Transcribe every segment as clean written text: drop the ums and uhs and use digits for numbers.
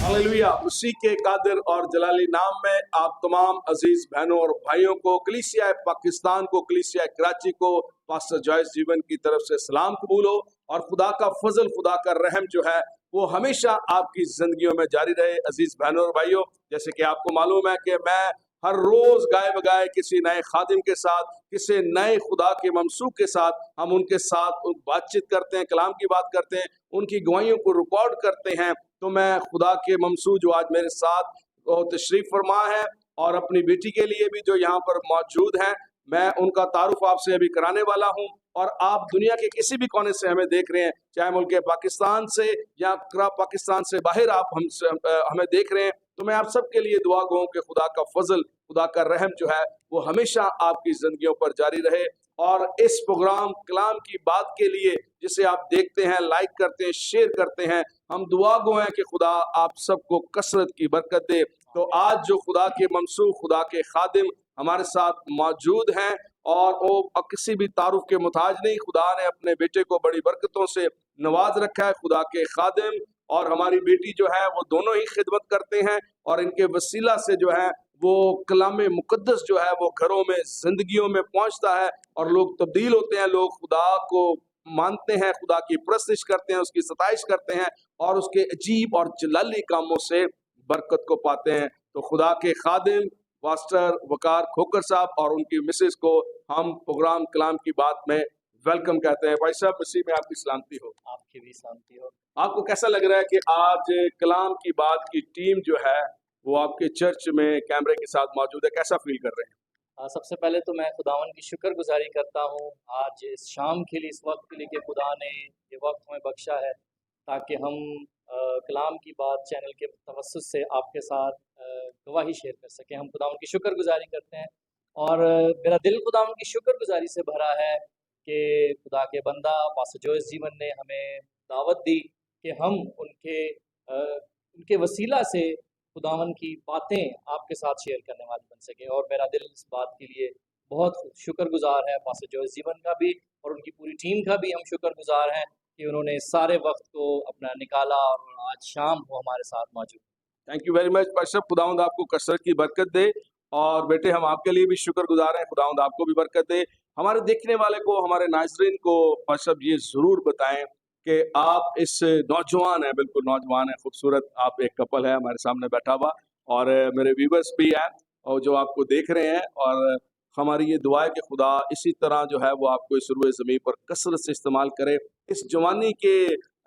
Hallelujah. उसी के कादिर और जलाली नाम में आप तमाम अजीज बहनों और भाइयों को, कलीसिया पाकिस्तान को, कलीसिया कराची को, पास्टर जॉयस जीवन की तरफ से सलाम कबूल हो और खुदा का फजल, खुदा का रहम जो है वो हमेशा आपकी जिंदगियों में जारी रहे। अजीज बहनों और भाइयों, जैसे कि आपको मालूम है कि मैं हर रोज गाए बगाए किसी नए खादिम के साथ, किसी नए खुदा के ममसूख के साथ, हम उनके साथ बातचीत करते हैं, कलाम की बात करते हैं, उनकी गवाहियों को रिकॉर्ड करते हैं। तो मैं खुदा के ममसू जो आज मेरे साथ तशरीफ फरमा है और अपनी बेटी के लिए भी जो यहाँ पर मौजूद हैं, मैं उनका तारुफ आपसे अभी कराने वाला हूँ। और आप दुनिया के किसी भी कोने से हमें देख रहे हैं, चाहे मुल्क पाकिस्तान से या पाकिस्तान से बाहर आप हमें देख रहे हैं, तो मैं आप सबके लिए दुआ गो कि खुदा का फजल, खुदा का रहम जो है वो हमेशा आपकी जिंदगियों पर जारी रहे। और इस प्रोग्राम कलाम की बात के लिए जिसे आप देखते हैं, लाइक करते हैं, शेयर करते हैं, हम दुआ गो हैं कि खुदा आप सबको कसरत की बरकत दे। तो आज जो खुदा के ममसूख, खुदा के खादिम हमारे साथ मौजूद हैं और वो किसी भी तारुफ के मुताज नहीं, खुदा ने अपने बेटे को बड़ी बरकतों से नवाज रखा है। खुदा के खादिम और हमारी बेटी जो है वो दोनों ही खिदमत करते हैं और इनके वसीला से जो है वो कलाम मुकद्दस जो है वो घरों में, जिंदगियों में पहुंचता है और लोग तब्दील होते हैं, लोग खुदा को मानते हैं, खुदा की प्रस्तिश करते हैं, उसकी सताइश करते हैं और उसके अजीब और जलाली कामों से बरकत को पाते हैं। तो खुदा के खादिम पास्टर वकार खोकर साहब और उनकी मिसेस को हम प्रोग्राम कलाम की बात में वेलकम कहते हैं। भाई साहब, मसीह में आपकी सलामती हो। आपकी भी शांति हो। आपको कैसा लग रहा है कि आज कलाम की बात की टीम जो है वो आपके चर्च में कैमरे के साथ मौजूद है, कैसा फील कर रहे हैं? सबसे पहले तो मैं खुदावन की शुक्रगुजारी करता हूँ आज इस शाम के लिए, इस वक्त के लिए कि खुदा ने ये वक्त हमें बख्शा है ताकि हम कलाम की बात चैनल के तवस्सुत से आपके साथ गवाही शेयर कर सकें। हम खुदावन की शुक्रगुजारी करते हैं और मेरा दिल खुदावन की शुक्रगुजारी से भरा है कि खुदा के बंदा पास्टर जॉयस जीवन ने हमें दावत दी कि हम उनके वसीला से खुदावन की बातें आपके साथ शेयर करने वाले बन सके। और मेरा दिल इस बात के लिए बहुत शुक्रगुजार है, पास्टर जॉयस जीवन का भी और उनकी पूरी टीम का भी हम शुक्रगुजार हैं कि उन्होंने सारे वक्त को अपना निकाला और आज शाम वो हमारे साथ मौजूद। Thank you very much pastor, खुदावंद आपको कसरत की बरकत दे। और बेटे, हम आपके लिए भी शुक्रगुजार हैं, खुदावंद आपको भी बरकत दे। हमारे देखने वाले को, हमारे नाज़रीन को पास्टर ये ज़रूर बताएं कि आप इस नौजवान है, बिल्कुल नौजवान है, खूबसूरत आप एक कपल है हमारे सामने बैठा हुआ और मेरे व्यूवर्स भी हैं और जो आपको देख रहे हैं। और हमारी ये दुआ है कि खुदा इसी तरह जो है वो आपको इस रूए ज़मीन पर कसरत से इस्तेमाल करे। इस जवानी के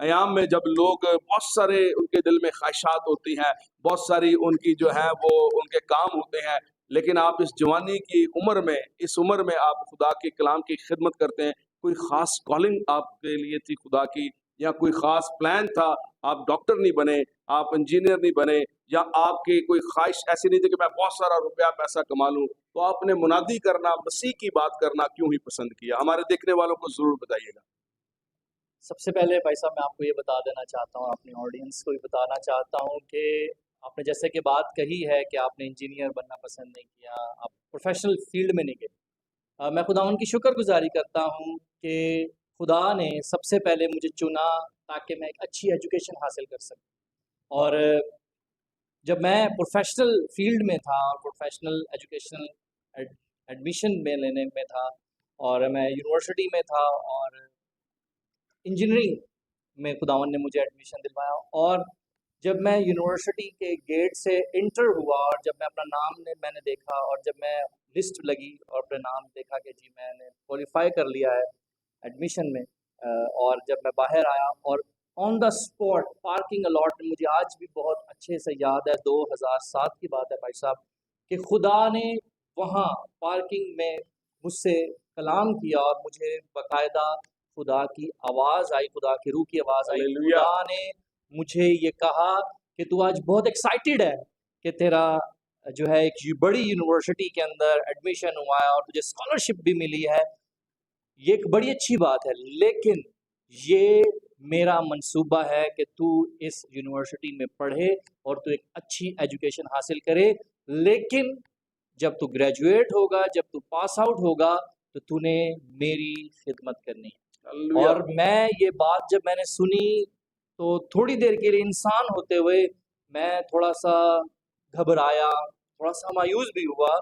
अयाम में जब लोग, बहुत सारे उनके दिल में ख्वाहिशात होती हैं, बहुत सारी उनकी जो है वो उनके काम होते हैं, लेकिन आप इस जवानी की उम्र में, इस उम्र में आप खुदा के कलाम की खिदमत करते हैं। कोई ख़ास कॉलिंग आपके लिए थी खुदा की, या कोई ख़ास प्लान था? आप डॉक्टर नहीं बने, आप इंजीनियर नहीं बने, या आपकी कोई ख्वाहिश ऐसी नहीं थी कि मैं बहुत सारा रुपया पैसा कमा लूँ, तो आपने मुनादी करना, मसीह की बात करना क्यों ही पसंद किया? हमारे देखने वालों को ज़रूर बताइएगा। सबसे पहले भाई साहब मैं आपको ये बता देना चाहता हूँ, अपनी ऑडियंस को भी बताना चाहता हूँ कि आपने जैसे कि बात कही है कि आपने इंजीनियर बनना पसंद नहीं किया, आप प्रोफेशनल फील्ड में नहीं गए। मैं खुदा उनकी शुक्रगुजारी करता हूँ कि खुदा ने सबसे पहले मुझे चुना ताकि मैं एक अच्छी एजुकेशन हासिल कर सकूँ। और जब मैं प्रोफेशनल फील्ड में था और प्रोफेशनल एजुकेशनल एडमिशन में लेने में था और मैं यूनिवर्सिटी में था और इंजीनियरिंग में खुदावन ने मुझे एडमिशन दिलवाया। और जब मैं यूनिवर्सिटी के गेट से इंटर हुआ और जब मैं अपना नाम मैंने देखा और जब मैं लिस्ट लगी और अपना नाम देखा कि जी मैंने क्वालिफाई कर लिया है एडमिशन में, और जब मैं बाहर आया और on the spot parking allot में, मुझे आज भी बहुत अच्छे से याद है, 2007 की बात है भाई साहब, कि खुदा ने वहाँ पार्किंग में मुझसे कलाम किया और मुझे बाकायदा खुदा की आवाज़ आई, खुदा की रूह की आवाज़ आई। हालेलुया। खुदा ने मुझे ये कहा कि तू आज बहुत एक्साइटेड है कि तेरा जो है एक बड़ी यूनिवर्सिटी के अंदर एडमिशन हुआ है और तुझे स्कॉलरशिप भी मिली है। ये एक बड़ी अच्छी बात है, लेकिन ये मेरा मंसूबा है कि तू इस यूनिवर्सिटी में पढ़े और तू एक अच्छी एजुकेशन हासिल करे, लेकिन जब तू ग्रेजुएट होगा, जब तू पास आउट होगा, तो तूने मेरी खिदमत करनी है। हालेलुया। और मैं ये बात जब मैंने सुनी तो थोड़ी देर के लिए इंसान होते हुए मैं थोड़ा सा घबराया, थोड़ा सा मायूस भी हुआ,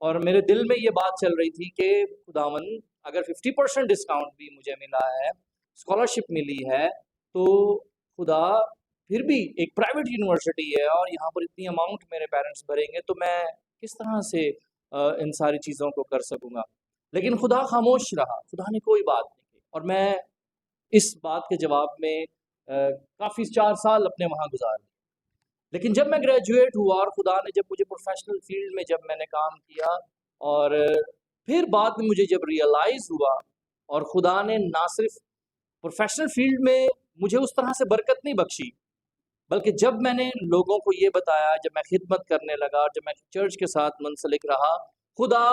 और मेरे दिल में ये बात चल रही थी कि खुदावन, अगर 50% डिस्काउंट भी मुझे मिला है, स्कॉलरशिप मिली है, तो खुदा फिर भी एक प्राइवेट यूनिवर्सिटी है और यहाँ पर इतनी अमाउंट मेरे पेरेंट्स भरेंगे, तो मैं किस तरह से इन सारी चीज़ों को कर सकूँगा। लेकिन खुदा खामोश रहा, खुदा ने कोई बात नहीं की, और मैं इस बात के जवाब में काफ़ी 4 साल अपने वहाँ गुजार दिए। लेकिन जब मैं ग्रेजुएट हुआ और खुदा ने जब मुझे प्रोफेशनल फील्ड में जब मैंने काम किया, और फिर बाद में मुझे जब रियलाइज़ हुआ, और खुदा ने ना सिर्फ प्रोफेशनल फील्ड में मुझे उस तरह से बरकत नहीं बख्शी, बल्कि जब मैंने लोगों को ये बताया, जब मैं खिदमत करने लगा और जब मैं चर्च के साथ मुंसलिक रहा, खुदा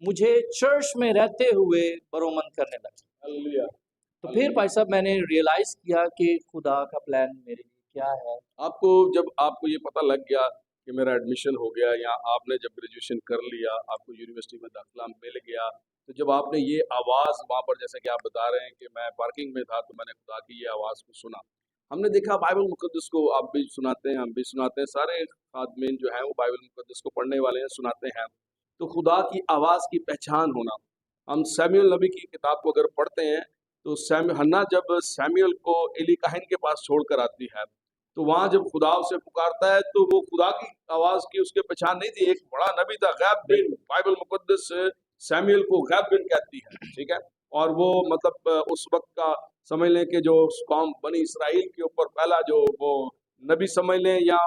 मुझे चर्च में रहते हुए बरोमंद करने लगा। हालेलुया। तो फिर भाई साहब मैंने रियलाइज़ किया कि खुदा का प्लान मेरे लिए क्या है। आपको जब आपको ये पता लग गया कि मेरा एडमिशन हो गया, या आपने जब ग्रेजुएशन कर लिया, आपको यूनिवर्सिटी में दाखिला मिल गया, तो जब आपने ये आवाज़ वहाँ पर, जैसे कि आप बता रहे हैं कि मैं पार्किंग में था, तो मैंने खुदा की ये आवाज़ को सुना। हमने देखा बाइबल मुक़द्दस को, आप भी सुनाते हैं, हम भी सुनाते हैं, सारे खादमीन जो हैं वो बाइबल मुक़द्दस को पढ़ने वाले हैं, सुनाते हैं। तो खुदा की आवाज़ की पहचान होना, हम सैमुएल नबी की किताब को अगर पढ़ते हैं, तो हन्ना जब सैमुएल को एली काहिन के पास छोड़कर आती है, तो वहाँ जब खुदा उसे पुकारता है, तो वो खुदा की आवाज़ की उसके पहचान नहीं थी। एक बड़ा नबी था, गैब बिन, बाइबल मुक़द्दस सैमुएल को गैब बिन कहती है, ठीक है? और वो मतलब उस वक़्त का समझ लें कि जो कौम बनी इसराइल के ऊपर पहला जो वो नबी समझ लें, या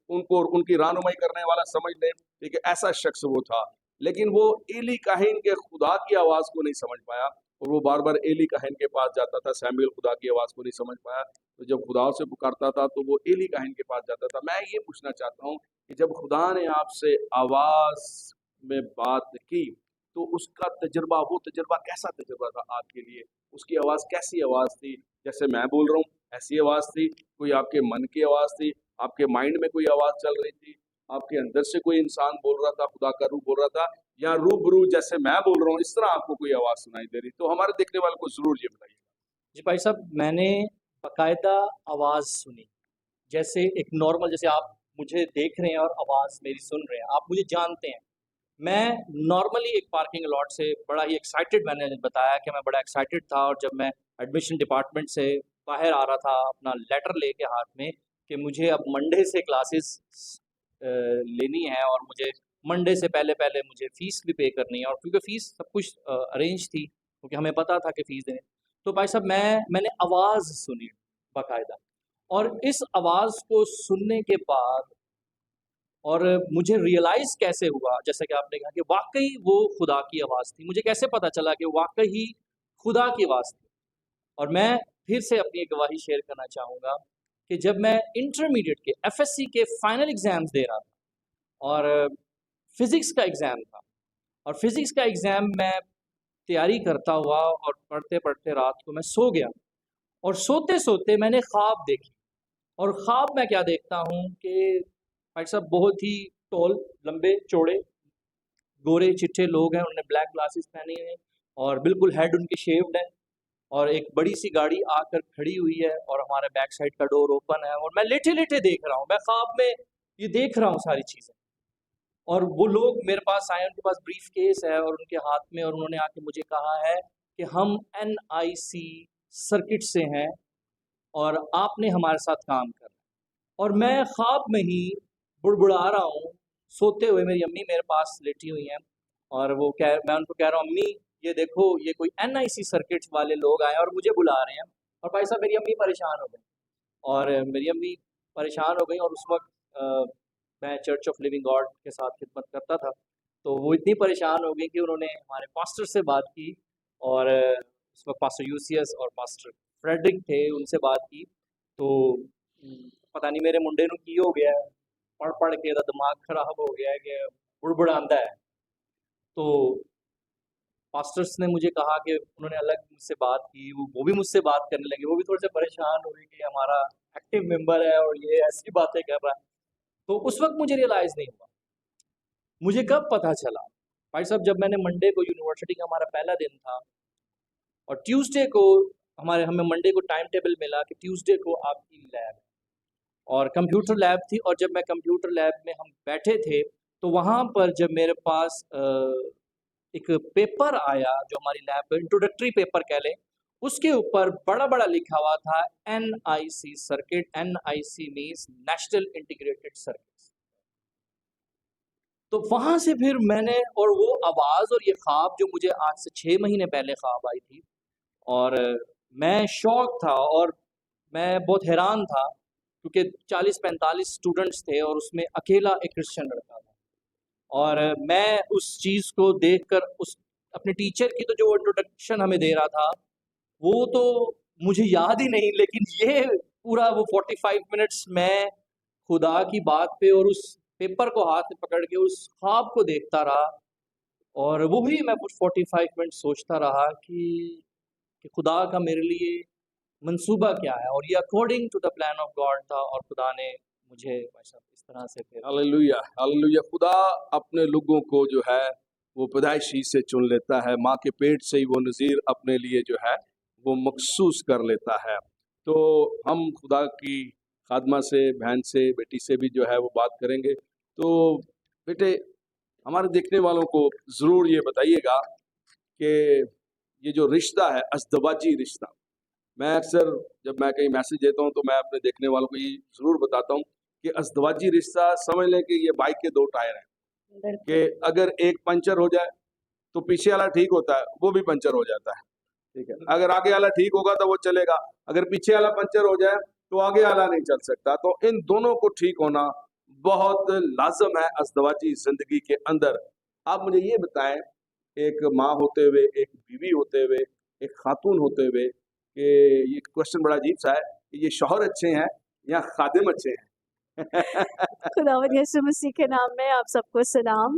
उनको उनकी रहनुमाई करने वाला समझ लें, ठीक है? ऐसा शख्स वो था। लेकिन वो एली काहिन के खुदा की आवाज़ को नहीं समझ पाया, और वो बार-बार एली काहिन के पास जाता था, सैमुएल खुदा की आवाज़ को नहीं समझ पाया। तो जब खुदा उसे पुकारता था, तो वो एली काहिन के पास जाता था। मैं ये पूछना चाहता हूँ कि जब खुदा ने आपसे आवाज़ में बात की, तो उसका तजुर्बा, वो तजुर्बा कैसा तजुर्बा था आपके लिए? उसकी आवाज़ कैसी आवाज़ थी? जैसे मैं बोल रहा हूँ, ऐसी आवाज़ थी? कोई आपके मन की आवाज़ थी? आपके माइंड में कोई आवाज़ चल रही थी? आपके अंदर से कोई इंसान बोल रहा था, खुदा का रूह बोल रहा था, या रूबरू जैसे मैं बोल रहा हूँ, इस तरह आपको कोई आवाज़ सुनाई दे रही? तो हमारे देखने वालों को ज़रूर ये बताइए। जी भाई साहब, मैंने बाकायदा आवाज़ सुनी। जैसे एक नॉर्मल, जैसे आप मुझे देख रहे हैं और आवाज़ मेरी सुन रहे हैं, आप मुझे जानते हैं। मैं नॉर्मली एक पार्किंग लॉट से बड़ा ही एक्साइटेड, मैंने बताया कि मैं बड़ा एक्साइटेड था, और जब मैं एडमिशन डिपार्टमेंट से बाहर आ रहा था अपना लेटर लेके हाथ में कि मुझे अब मंडे से क्लासेस लेनी है, और मुझे मंडे से पहले मुझे फ़ीस भी पे करनी है, और क्योंकि फ़ीस सब कुछ अरेंज थी, क्योंकि हमें पता था कि फ़ीस देनी। तो भाई साहब मैंने आवाज़ सुनी बाकायदा, और इस आवाज़ को सुनने के बाद, और मुझे रियलाइज़ कैसे हुआ, जैसे कि आपने कहा कि वाक़ई वो खुदा की आवाज़ थी। मुझे कैसे पता चला कि वाक़ई खुदा की आवाज़ थी? और मैं फिर से अपनी एक गवाही शेयर करना चाहूँगा कि जब मैं इंटरमीडिएट के एफएससी के फाइनल एग्ज़ाम्स दे रहा था, और फ़िज़िक्स का एग्ज़ाम था, और फ़िज़िक्स का एग्ज़ाम मैं तैयारी करता हुआ और पढ़ते-पढ़ते रात को मैं सो गया, और सोते-सोते मैंने ख्वाब देखी। और ख्वाब में क्या देखता हूँ कि भाई साहब बहुत ही टॉल, लंबे चौड़े, गोरे चिट्टे लोग हैं, उन्होंने ब्लैक ग्लासेस पहने हैं, और बिल्कुल हेड उनकी शेव्ड है, और एक बड़ी सी गाड़ी आकर खड़ी हुई है, और हमारे बैक साइड का डोर ओपन है, और मैं लेटे-लेटे देख रहा हूँ, मैं ख्वाब में ये देख रहा हूँ सारी चीज़ें। और वो लोग मेरे पास आए, उनके पास ब्रीफ केस है और उनके हाथ में, और उन्होंने आके मुझे कहा है कि हम एनआईसी सर्किट से हैं, और आपने हमारे साथ काम करना है। और मैं ख्वाब में ही बुड़बुड़ा रहा हूँ, सोते हुए मेरी अम्मी मेरे पास लेटी हुई हैं, और मैं उनको कह रहा हूँ, अम्मी ये देखो, ये कोई एनआईसी सर्किट्स वाले लोग आए और मुझे बुला रहे हैं। और भाई साहब मेरी अम्मी परेशान हो गई, और मेरी अम्मी परेशान हो गई, और उस वक्त मैं चर्च ऑफ लिविंग गॉड के साथ खिदमत करता था, तो वो इतनी परेशान हो गई कि उन्होंने हमारे पास्टर से बात की, और उस वक्त पास्टर यूसीएस और पास्टर फ्रेडरिक थे, उनसे बात की। तो पता नहीं मेरे मुंडे नूं की हो गया है, पढ़ पढ़ के ਇਹਦਾ दिमाग खराब हो गया है कि बुड़बुड़ांदा है। तो पास्टर्स ने मुझे कहा कि उन्होंने अलग मुझसे बात की, वो भी मुझसे बात करने लगे, वो भी थोड़े से परेशान हुए कि हमारा एक्टिव मेंबर है और ये ऐसी बातें कर रहा है। तो उस वक्त मुझे रियलाइज़ नहीं हुआ। मुझे कब पता चला भाई साहब, जब मैंने मंडे को, यूनिवर्सिटी का हमारा पहला दिन था, और ट्यूसडे को हमें मंडे को टाइम टेबल मिला कि ट्यूसडे को आपकी लैब है। और कंप्यूटर लैब थी, और जब मैं कंप्यूटर लैब में हम बैठे थे तो वहाँ पर जब मेरे पास एक पेपर आया जो हमारी लैब इंट्रोडक्टरी पेपर कह लें, उसके ऊपर बड़ा बड़ा लिखा हुआ था NIC circuit. NIC means national integrated circuit. तो वहां से फिर मैंने, और वो आवाज़ और ये ख्वाब जो मुझे आज से 6 महीने पहले ख्वाब आई थी, और मैं शौक था और मैं बहुत हैरान था क्योंकि 40-45 स्टूडेंट्स थे और उसमें अकेला एक क्रिश्चियन लड़का था। और मैं उस चीज़ को देखकर उस अपने टीचर की तो जो इंट्रोडक्शन हमें दे रहा था वो तो मुझे याद ही नहीं, लेकिन ये पूरा वो 45 मिनट्स मैं खुदा की बात पे और उस पेपर को हाथ में पकड़ के उस ख्वाब को देखता रहा, और वो भी मैं कुछ 45 मिनट सोचता रहा कि खुदा का मेरे लिए मंसूबा क्या है, और ये according to the plan of God था, और खुदा ने मुझे वैसा इस तरह से फिर हालेलुया, हालेलुया। खुदा अपने लोगों को जो है वो पैदाइशी से चुन लेता है, माँ के पेट से ही वो नज़ीर अपने लिए जो है वो मखसूस कर लेता है। तो हम खुदा की खादमा से, बहन से, बेटी से भी जो है वो बात करेंगे। तो बेटे, हमारे देखने वालों को ज़रूर ये बताइएगा कि ये जो रिश्ता है अज़दवाजी रिश्ता, मैं अक्सर जब मैं कहीं मैसेज देता हूँ तो मैं अपने देखने वालों को ये ज़रूर बताता हूँ कि अज़दवाजी रिश्ता समझ लें कि ये बाइक के 2 टायर हैं, कि अगर एक पंचर हो जाए तो पीछे वाला ठीक होता है, वो भी पंचर हो जाता है, ठीक है। अगर आगे वाला ठीक होगा तो वो चलेगा, अगर पीछे वाला पंचर हो जाए तो आगे वाला नहीं चल सकता। तो इन दोनों को ठीक होना बहुत लाज़िम है अज़दवाजी ज़िंदगी के अंदर। आप मुझे ये बताएं, एक माँ होते हुए, एक बीवी होते हुए, एक खातून होते हुए, कि ये क्वेश्चन बड़ा अजीब सा है कि ये शौहर अच्छे हैं या खादिम अच्छे हैं? खुदावंद यीशु मसीह के नाम में आप सबको सलाम।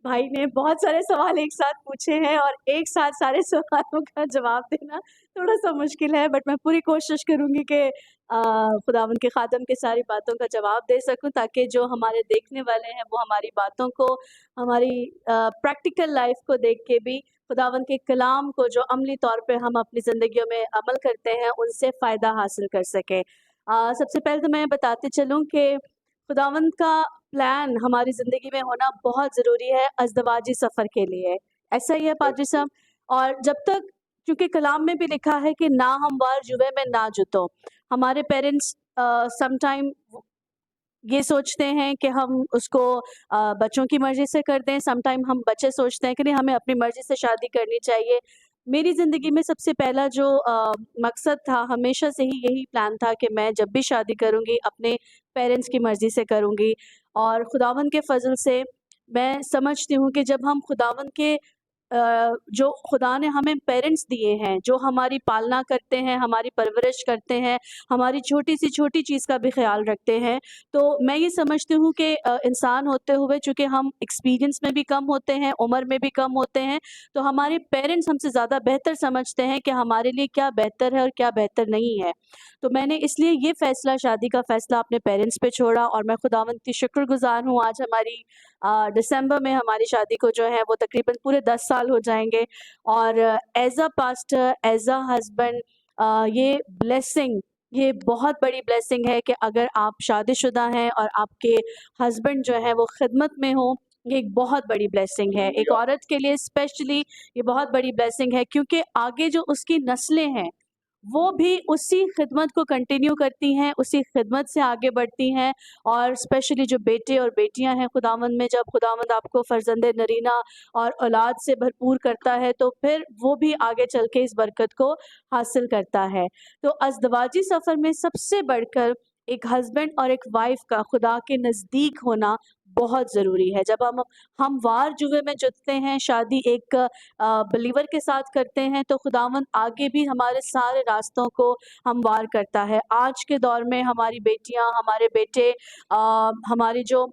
भाई ने बहुत सारे सवाल एक साथ पूछे हैं और एक साथ सारे सवालों का जवाब देना थोड़ा-सा मुश्किल है, बट मैं पूरी कोशिश करूँगी कि खुदावंद के खादम की सारी बातों का जवाब दे सकूँ, ताकि जो हमारे देखने वाले हैं वो हमारी बातों को, हमारी प्रैक्टिकल लाइफ को देख के भी खुदावंद के कलाम को जो अमली तौर पे हम अपनी ज़िंदगियों में अमल करते हैं, उनसे फ़ायदा हासिल कर सकें। सबसे पहले तो मैं बताते चलूँ कि खुदावंद का प्लान हमारी ज़िंदगी में होना बहुत ज़रूरी है अज़दवाजी सफ़र के लिए। ऐसा ही है पादरी साहब। और जब तक, क्योंकि कलाम में भी लिखा है कि ना हमवार जुए में ना जुतो। हमारे पेरेंट्स सम टाइम ये सोचते हैं कि हम उसको बच्चों की मर्ज़ी से कर दें, सम टाइम हम बच्चे सोचते हैं कि नहीं, हमें अपनी मर्ज़ी से शादी करनी चाहिए। मेरी ज़िंदगी में सबसे पहला जो मकसद था, हमेशा से ही यही प्लान था कि मैं जब भी शादी करूँगी अपने पेरेंट्स की मर्ज़ी से करूँगी। और खुदावंद के फ़ज़ल से मैं समझती हूँ कि जब हम खुदावंद के जो खुदा ने हमें पेरेंट्स दिए हैं, जो हमारी पालना करते हैं, हमारी परवरिश करते हैं, हमारी छोटी सी छोटी चीज़ का भी ख़्याल रखते हैं, तो मैं ये समझती हूँ कि इंसान होते हुए चूँकि हम एक्सपीरियंस में भी कम होते हैं, उम्र में भी कम होते हैं, तो हमारे पेरेंट्स हमसे ज़्यादा बेहतर समझते हैं कि हमारे लिए क्या बेहतर है और क्या बेहतर नहीं है। तो मैंने इसलिए ये फ़ैसला, शादी का फ़ैसला अपने पेरेंट्स पे छोड़ा, और मैं खुदावंद की शुक्रगुज़ार हूँ। आज हमारी दिसंबर में हमारी शादी को जो है वो तकरीबन पूरे 10 साल हो जाएँगे, और as a pastor, as a husband, ये ब्लेसिंग, ये बहुत बड़ी ब्लेसिंग है कि अगर आप शादीशुदा हैं और आपके हस्बैंड जो है वो खिदमत में हो, ये एक बहुत बड़ी ब्लेसिंग है। एक औरत के लिए स्पेशली ये बहुत बड़ी ब्लेसिंग है, क्योंकि आगे जो उसकी नस्लें हैं वो भी उसी खिदमत को कंटिन्यू करती हैं, उसी खिदमत से आगे बढ़ती हैं। और स्पेशली जो बेटे और बेटियां हैं खुदावंद में, जब खुदावंद आपको फ़र्जंदे नरीना और औलाद से भरपूर करता है, तो फिर वो भी आगे चल के इस बरकत को हासिल करता है। तो अज़दवाजी सफ़र में सबसे बढ़कर एक हस्बैंड और एक वाइफ़ का खुदा के नज़दीक होना बहुत ज़रूरी है। जब हम वार जुए में जुटते हैं, शादी एक बिलीवर के साथ करते हैं, तो खुदावंद आगे भी हमारे सारे रास्तों को हमवार करता है। आज के दौर में हमारी बेटियां, हमारे बेटे, हमारी जो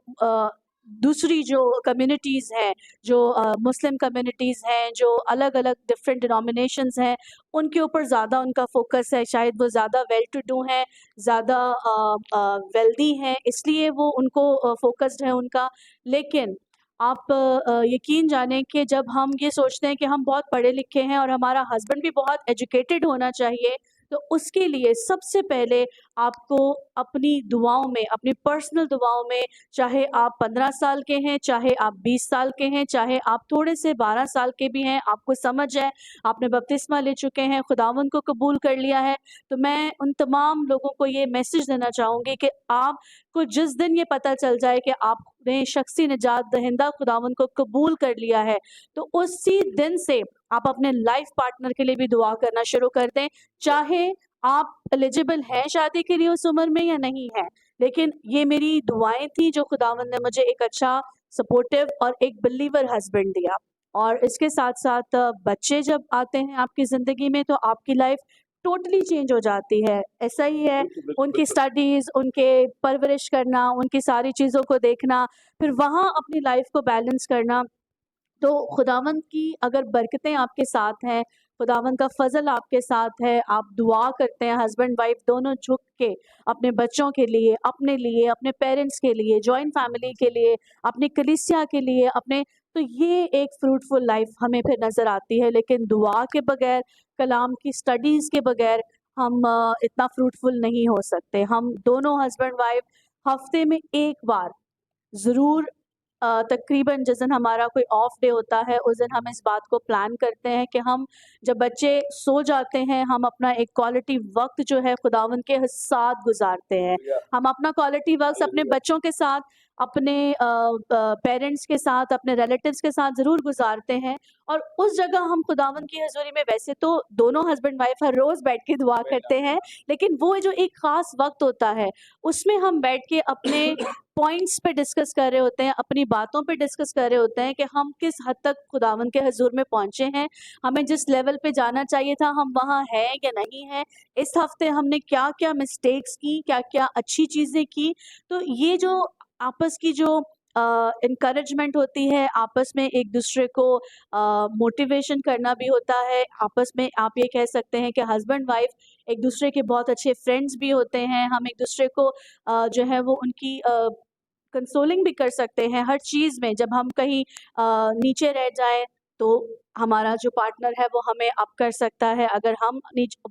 दूसरी जो कम्युनिटीज़ हैं, जो मुस्लिम कम्युनिटीज़ हैं, जो अलग-अलग डिफरेंट डिनोमिनेशंस हैं, उनके ऊपर ज़्यादा उनका फ़ोकस है। शायद वो ज़्यादा वेल टू डू हैं, ज़्यादा वेल्दी हैं, इसलिए वो उनको फ़ोकस्ड है उनका। लेकिन आप यकीन जानें कि जब हम ये सोचते हैं कि हम बहुत पढ़े लिखे हैं और हमारा हस्बैंड भी बहुत एजुकेटेड होना चाहिए, तो उसके लिए सबसे पहले आपको अपनी दुआओं में, अपनी पर्सनल दुआओं में, चाहे आप 15 साल के हैं, चाहे आप 20 साल के हैं, चाहे आप थोड़े से 12 साल के भी हैं, आपको समझ है, आपने बपतिस्मा ले चुके हैं, खुदावंद को कबूल कर लिया है, तो मैं उन तमाम लोगों को ये मैसेज देना चाहूँगी कि आपको जिस दिन ये पता चल जाए कि आपने शख्सी निजात दहिंदा खुदावंद को कबूल कर लिया है, तो उसी दिन से आप अपने लाइफ पार्टनर के लिए भी दुआ करना शुरू कर दें, चाहे आप एलिजिबल हैं शादी के लिए उस उम्र में या नहीं हैं। लेकिन ये मेरी दुआएं थी जो खुदावंद ने मुझे एक अच्छा सपोर्टिव और एक बिलीवर हस्बैंड दिया। और इसके साथ साथ बच्चे जब आते हैं आपकी ज़िंदगी में तो आपकी लाइफ टोटली चेंज हो जाती है। ऐसा ही है, बिल्कुल, बिल्कुल, उनकी बिल्कुल। स्टडीज़, उनके परवरिश करना, उनकी सारी चीज़ों को देखना, फिर वहाँ अपनी लाइफ को बैलेंस करना। तो खुदावंद की अगर बरकतें आपके साथ हैं, खुदावंद का फ़ज़ल आपके साथ है, आप दुआ करते हैं हस्बैंड वाइफ दोनों झुक के अपने बच्चों के लिए, अपने पेरेंट्स के लिए, जॉइंट फैमिली के लिए, अपनी कलीसिया के लिए, अपने, तो ये एक फ्रूटफुल लाइफ हमें फिर नज़र आती है। लेकिन दुआ के बगैर, कलाम की स्टडीज़ के बगैर हम इतना फ्रूटफुल नहीं हो सकते। हम दोनों हस्बैंड वाइफ हफ्ते में एक बार ज़रूर तकरीबन जिस दिन हमारा कोई ऑफ डे होता है उस दिन हम इस बात को प्लान करते हैं कि हम जब बच्चे सो जाते हैं हम अपना एक क्वालिटी वक्त जो है खुदावंद के साथ गुजारते हैं। हम अपना क्वालिटी वक्त अपने हालेलुया। बच्चों के साथ, अपने पेरेंट्स के साथ, अपने रिलेटिव्स के साथ ज़रूर गुजारते हैं। और उस जगह हम खुदावंद की हज़ूरी में वैसे तो दोनों हस्बैंड वाइफ हर रोज़ बैठ के दुआ करते हैं, लेकिन वो जो एक ख़ास वक्त होता है उसमें हम बैठ के अपने पॉइंट्स पे डिस्कस कर रहे होते हैं, अपनी बातों पे डिस्कस कर रहे होते हैं कि हम किस हद तक खुदावंद के हज़ूर में पहुँचे हैं, हमें जिस लेवल पे जाना चाहिए था हम वहाँ हैं या नहीं हैं, इस हफ्ते हमने क्या-क्या मिस्टेक्स की, क्या-क्या अच्छी चीज़ें की। तो ये जो आपस की जो इनकरेजमेंट होती है, आपस में एक दूसरे को मोटिवेशन करना भी होता है, आपस में आप ये कह सकते हैं कि हस्बैंड वाइफ एक दूसरे के बहुत अच्छे फ्रेंड्स भी होते हैं, हम एक दूसरे को जो है वो उनकी कंसोलिंग भी कर सकते हैं हर चीज़ में। जब हम कहीं नीचे रह जाएँ तो हमारा जो पार्टनर है वो हमें अप कर सकता है, अगर हम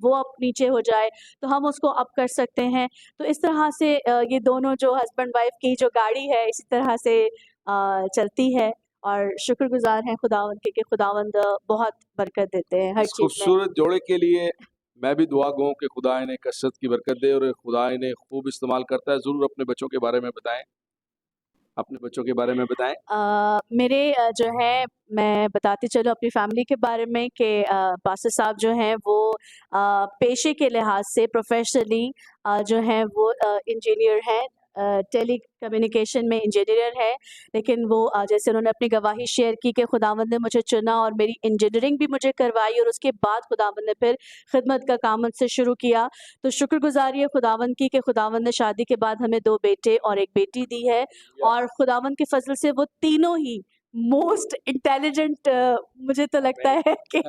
वो अप नीचे हो जाए तो हम उसको अप कर सकते हैं। तो इस तरह से ये दोनों जो हस्बैंड वाइफ की जो गाड़ी है इसी तरह से चलती है। और शुक्रगुज़ार हैं खुदावंद के कि खुदावंद बहुत बरकत देते हैं हर इस चीज़ में। खूबसूरत जोड़े के लिए मैं भी दुआ गो कि खुदा इन्हें कसरत की बरकत दे और खुदा इन्हें खूब इस्तेमाल करता है। ज़रूर अपने बच्चों के बारे में बताएं, अपने बच्चों के बारे में बताएं। मेरे जो है मैं बताती चलूँ अपनी फैमिली के बारे में कि पास्टर साहब जो हैं वो पेशे के लिहाज से प्रोफेशनली जो हैं वो इंजीनियर हैं, टेली कम्युनिकेशन में इंजीनियर है। लेकिन वो जैसे उन्होंने अपनी गवाही शेयर की कि खुदावंद ने मुझे चुना और मेरी इंजीनियरिंग भी मुझे करवाई और उसके बाद खुदावंद ने फिर खिदमत का काम मुझसे शुरू किया। तो शुक्रगुज़ारी है खुदावंद की कि खुदावंद ने शादी के बाद हमें 2 बेटे और 1 बेटी दी है और खुदावंद के फ़ज़ल से वो तीनों ही मोस्ट इंटेलिजेंट मुझे तो लगता है कि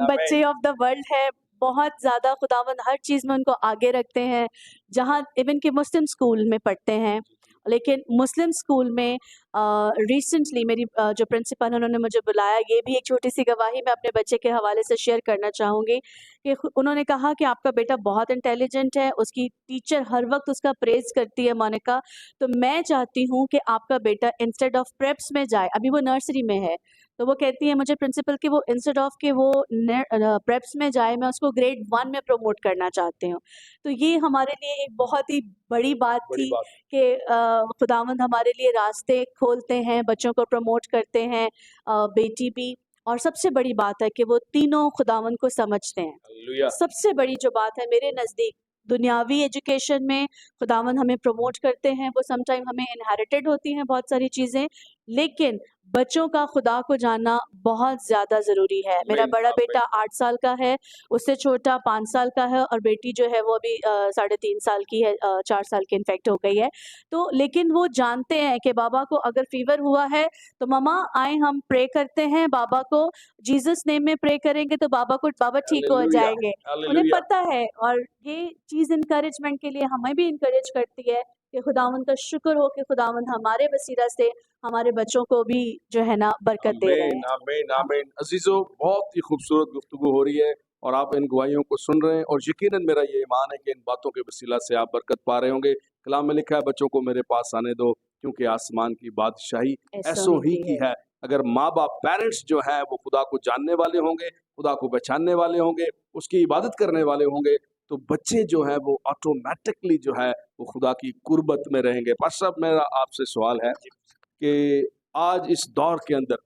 बच्चे ऑफ द वर्ल्ड है। बहुत ज़्यादा खुदावंद हर चीज़ में उनको आगे रखते हैं। जहाँ इवन कि मुस्लिम स्कूल में पढ़ते हैं, लेकिन मुस्लिम स्कूल में रिसेंटली मेरी जो प्रिंसिपल हैं उन्होंने मुझे बुलाया, ये भी एक छोटी-सी गवाही मैं अपने बच्चे के हवाले से शेयर करना चाहूँगी कि उन्होंने कहा कि आपका बेटा बहुत इंटेलिजेंट है, उसकी टीचर हर वक़्त उसका प्रेज़ करती है मोनिका, तो मैं चाहती हूँ कि आपका बेटा इंस्टेड ऑफ प्रेप्स में जाए, अभी वो नर्सरी में है, तो वो कहती है मुझे प्रिंसिपल कि वो इंस्टेड ऑफ कि वो प्रेप्स में जाए, मैं उसको ग्रेड 1 में प्रमोट करना चाहती हूँ। तो ये हमारे लिए एक बहुत ही बड़ी बात बड़ी थी बात। कि खुदावंद हमारे लिए रास्ते खोलते हैं, बच्चों को प्रमोट करते हैं, बेटी भी। और सबसे बड़ी बात है कि वो तीनों खुदावंद को समझते हैं। हालेलुया। सबसे बड़ी जो बात है मेरे नज़दीक, दुनियावी एजुकेशन में खुदावंद हमें प्रमोट करते हैं, वो समटाइम हमें इनहेरिटेड होती हैं बहुत सारी चीज़ें, लेकिन बच्चों का खुदा को जानना बहुत ज़्यादा ज़रूरी है। मेरा आमीन, बड़ा आमीन। बेटा 8 साल का है, उससे छोटा 5 साल का है और बेटी जो है वो अभी 3.5 साल की है, 4 साल की इनफैक्ट हो गई है। तो लेकिन वो जानते हैं कि बाबा को अगर फ़ीवर हुआ है, तो मम्मा आएँ हम प्रे करते हैं, बाबा को जीसस नेम में प्रे करेंगे तो बाबा ठीक हो हालेलुया, जाएँगे। उन्हें हालेलुया। पता है और ये चीज़ एनकरेजमेंट के लिए हमें भी एनकरेज करती है कि खुदावंद का शुक्र हो कि खुदावंद हमारे वसीला से हमारे बच्चों को भी जो है ना बरकत दे रहे आमीन, हैं। आमीन, आमीन। अज़ीज़ों, बहुत ही खूबसूरत गुफ्तगू हो रही है और आप इन गवाहियों को सुन रहे हैं और यकीनन मेरा ये ईमान है कि इन बातों के वसीला से आप बरकत पा रहे होंगे। कलाम में लिखा है, बच्चों को मेरे पास आने दो क्योंकि आसमान की बादशाही ऐसों ही की है। अगर माँ बाप पेरेंट्स जो हैं वो खुदा को जानने वाले होंगे, खुदा को पहचानने वाले होंगे, उसकी इबादत करने वाले होंगे, तो बच्चे जो है वो ऑटोमेटिकली जो है वो खुदा की कुर्बत में रहेंगे। पास्टर साहब, मेरा आपसे सवाल है कि आज इस दौर के अंदर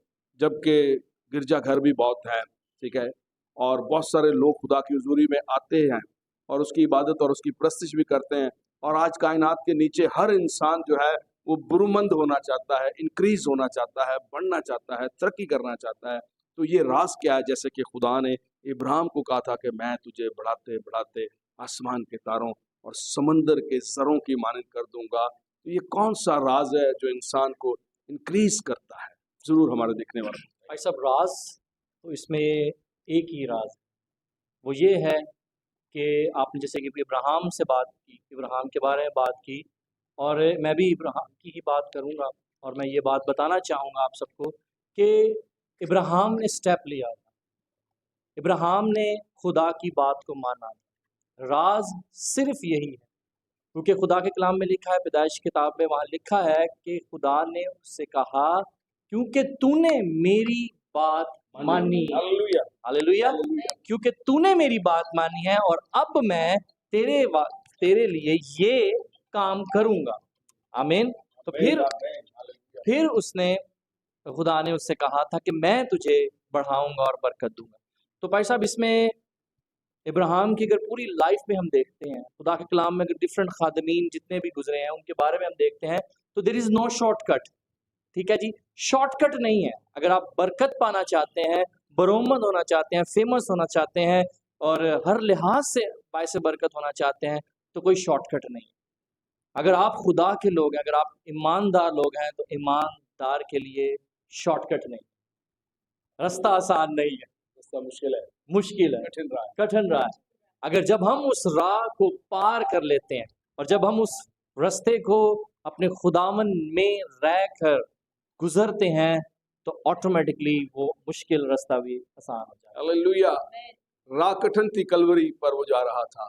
जबकि गिरजाघर भी बहुत हैं, ठीक है, और बहुत सारे लोग खुदा की हुजूरी में आते हैं और उसकी इबादत और उसकी परस्तिश भी करते हैं, और आज कायनात के नीचे हर इंसान जो है वो बुरुमंद होना चाहता है, इंक्रीज होना चाहता है, बढ़ना चाहता है, तरक्की करना चाहता है। तो ये राज क्या है? जैसे कि खुदा ने इब्राहिम को कहा था कि मैं तुझे बढ़ाते बढ़ाते आसमान के तारों और समंदर के जरों की मानद कर दूंगा। तो ये कौन सा राज है जो इंसान को इंक्रीज करता है? जरूर हमारे देखने वाले भाई साहब, राज तो इसमें एक ही राज है, वो ये है कि आपने जैसे कि इब्राहिम से बात की, इब्राहिम के बारे में बात की, और मैं भी इब्राहिम की ही बात करूंगा। और मैं ये बात बताना चाहूँगा आप सबको कि इब्राहिम ने स्टेप लिया था, इब्राहिम ने खुदा की बात को माना। राज सिर्फ यही है, क्योंकि खुदा के कलाम में लिखा है, पैदाइश किताब में वहाँ लिखा है कि खुदा ने उससे कहा, क्योंकि तूने मेरी बात मानी, हालेलुया, हालेलुया, क्योंकि तूने मेरी बात मानी है और अब मैं तेरे लिए ये काम करूंगा। आमीन। तो फिर उसने खुदा ने उससे कहा था कि मैं तुझे बढ़ाऊंगा और बरकत दूंगा। तो भाई साहब, इसमें इब्राहिम की अगर पूरी लाइफ में हम देखते हैं, खुदा के कलाम में अगर डिफरेंट खादमीन जितने भी गुजरे हैं उनके बारे में हम देखते हैं, तो देयर इज़ नो शॉर्टकट। ठीक है जी, शॉर्टकट नहीं है। अगर आप बरकत पाना चाहते हैं, बरोमंद होना चाहते हैं, फेमस होना चाहते हैं और हर लिहाज से बायस बरकत होना चाहते हैं, तो कोई शॉर्टकट नहीं है। अगर आप खुदा के लोग हैं, अगर आप ईमानदार लोग हैं, तो ईमानदार के लिए शॉर्टकट नहीं, रास्ता आसान नहीं है, रास्ता मुश्किल है, मुश्किल है, कठिन रहा है। कठिन राह है। अगर जब हम उस राह को पार कर लेते हैं और जब हम उस रास्ते को अपने खुदावन में रहकर गुजरते हैं, तो ऑटोमेटिकली वो मुश्किल रास्ता भी आसान हो जाता है। हालेलुया। राह कठिन थी कलवरी पर वो जा रहा था,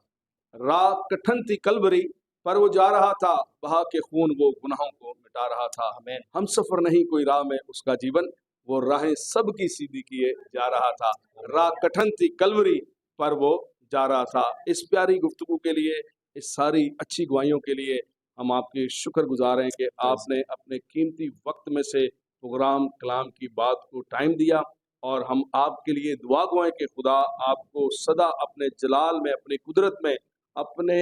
राह कठिन थी कलवरी पर वो जा रहा था, बहा के खून वो गुनाहों को मिटा रहा था। आमीन। हम सफर नहीं कोई राह में उसका जीवन, वो राहें सबकी सीधी किए जा रहा था। राह कठिन थी कलवरी पर वो जा रहा था। इस प्यारी गुफ्तगू के लिए, इस सारी अच्छी गवाहियों के लिए हम आपके शुक्रगुजार हैं कि आपने अपने कीमती वक्त में से प्रोग्राम कलाम की बात को टाइम दिया, और हम आपके लिए दुआ गवाएं कि खुदा आपको सदा अपने जलाल में, अपनी कुदरत में, अपने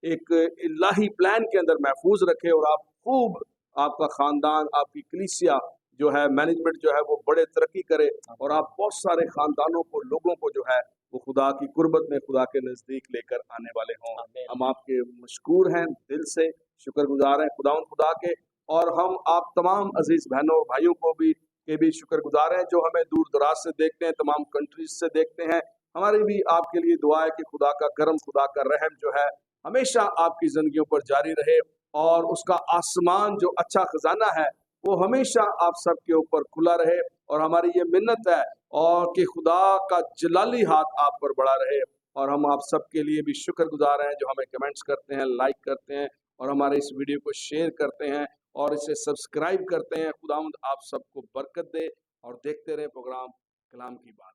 एक इलाही प्लान के अंदर महफूज रखे, और आप खूब, आपका खानदान, आपकी कलीसिया जो है, मैनेजमेंट जो है, वो बड़े तरक्की करे, और आप बहुत सारे खानदानों को, लोगों को जो है वो खुदा की कुर्बत में, खुदा के नज़दीक लेकर आने वाले हों। आमीन। हम आपके मशकूर हैं, दिल से शुक्रगुजार हैं खुदा के, और हम आप तमाम अजीज बहनों और भाइयों को भी शुक्रगुजार हैं जो हमें दूर दराज से देखते हैं, तमाम कंट्रीज से देखते हैं। हमारी भी आपके लिए दुआ है कि खुदा का करम, खुदा का रहम जो है हमेशा आपकी जिंदगियों पर जारी रहे, और उसका आसमान जो अच्छा खजाना है वो हमेशा आप सबके ऊपर खुला रहे। और हमारी ये मिन्नत है और कि खुदा का जलाली हाथ आप पर बड़ा रहे। और हम आप सबके लिए भी शुक्रगुजार हैं जो हमें कमेंट्स करते हैं, लाइक करते हैं, और हमारे इस वीडियो को शेयर करते हैं और इसे सब्सक्राइब करते हैं। खुदावंद आप सबको बरकत दे, और देखते रहे प्रोग्राम कलाम की बात।